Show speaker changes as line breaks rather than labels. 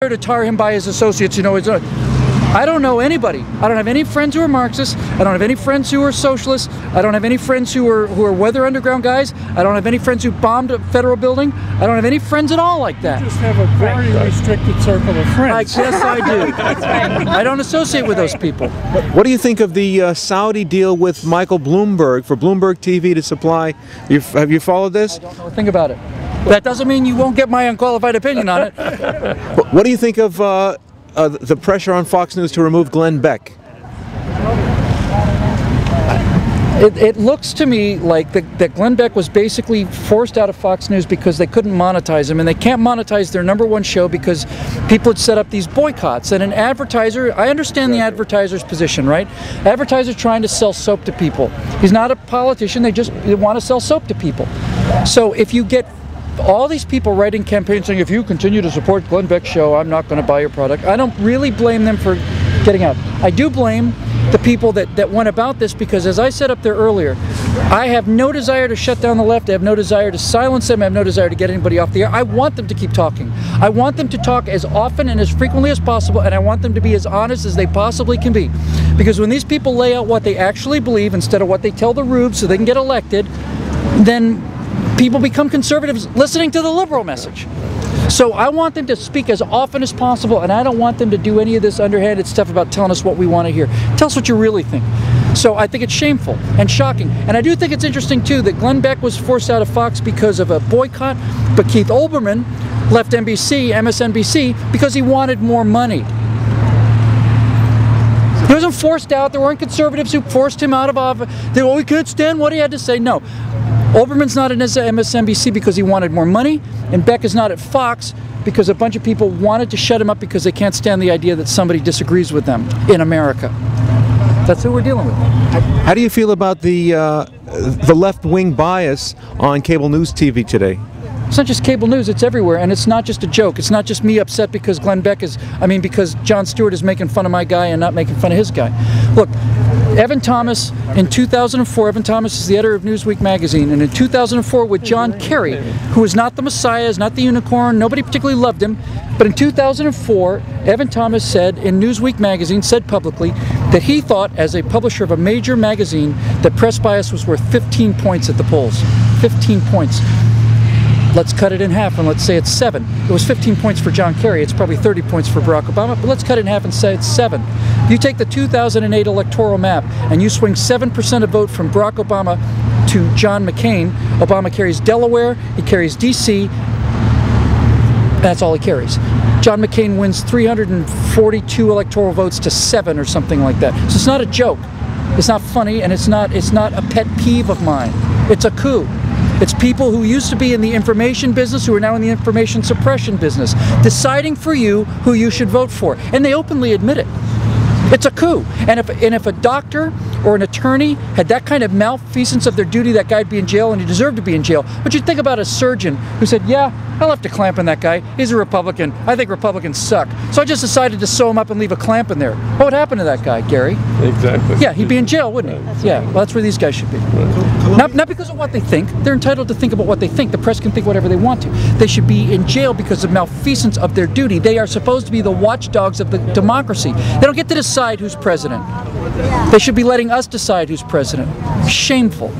to tar him by his associates, you know. I don't know anybody. I don't have any friends who are Marxists. I don't have any friends who are socialists. I don't have any friends who are weather underground guys. I don't have any friends who bombed a federal building. I don't have any friends at all like that.
You just have a very restricted circle of friends.
Yes, I do. That's right. I don't associate with those people.
What do you think of the Saudi deal with Michael Bloomberg for Bloomberg TV to supply? Have you followed this?
I don't know a thing about it. That doesn't mean you won't get my unqualified opinion on it.
What do you think of the pressure on Fox News to remove Glenn Beck?
It looks to me like that Glenn Beck was basically forced out of Fox News because they couldn't monetize him, and they can't monetize their #1 show because people had set up these boycotts. And an advertiser, I understand the advertiser's position, right? Advertisers trying to sell soap to people. He's not a politician, they want to sell soap to people. So if you get all these people writing campaigns saying, if you continue to support Glenn Beck's show, I'm not going to buy your product, I don't really blame them for getting out. I do blame the people that went about this, because as I said up there earlier, I have no desire to shut down the left. I have no desire to silence them. I have no desire to get anybody off the air. I want them to keep talking. I want them to talk as often and as frequently as possible, and I want them to be as honest as they possibly can be. Because when these people lay out what they actually believe instead of what they tell the rubes so they can get elected, then people become conservatives listening to the liberal message. So I want them to speak as often as possible, and I don't want them to do any of this underhanded stuff about telling us what we want to hear. Tell us what you really think. So I think it's shameful and shocking. And I do think it's interesting, too, that Glenn Beck was forced out of Fox because of a boycott, but Keith Olbermann left MSNBC, because he wanted more money. He wasn't forced out. There weren't conservatives who forced him out of office. They, we can't stand what he had to say. No. Olbermann's not at MSNBC because he wanted more money, and Beck is not at Fox because a bunch of people wanted to shut him up because they can't stand the idea that somebody disagrees with them in America. That's who we're dealing with.
How do you feel about the left-wing bias on cable news TV today?
It's not just cable news, it's everywhere, and it's not just a joke. It's not just me upset because because Jon Stewart is making fun of my guy and not making fun of his guy. Look, Evan Thomas, in 2004, Evan Thomas is the editor of Newsweek magazine, and in 2004 with John Kerry, who is not the Messiah, is not the unicorn, nobody particularly loved him, but in 2004, Evan Thomas said in Newsweek magazine, said publicly, that he thought, as a publisher of a major magazine, that press bias was worth 15 points at the polls. 15 points. Let's cut it in half and let's say it's 7. It was 15 points for John Kerry. It's probably 30 points for Barack Obama, but let's cut it in half and say it's 7. You take the 2008 electoral map and you swing 7% of vote from Barack Obama to John McCain. Obama carries Delaware, he carries DC, that's all he carries. John McCain wins 342 electoral votes to 7 or something like that. So it's not a joke. It's not funny, and it's not a pet peeve of mine. It's a coup. It's people who used to be in the information business who are now in the information suppression business, deciding for you who you should vote for. And they openly admit it. It's a coup. And if a doctor or an attorney had that kind of malfeasance of their duty, that guy'd be in jail, and he deserved to be in jail. But you think about a surgeon who said, yeah, I'll have to clamp on that guy. He's a Republican. I think Republicans suck. So I just decided to sew him up and leave a clamp in there. What would happen to that guy, Gary?
Exactly.
Yeah, he'd be in jail, wouldn't he? Yeah, well, that's where these guys should be. Not because of what they think. They're entitled to think about what they think. The press can think whatever they want to. They should be in jail because of malfeasance of their duty. They are supposed to be the watchdogs of the democracy. They don't get to decide who's president. They should be letting us decide who's president. Shameful.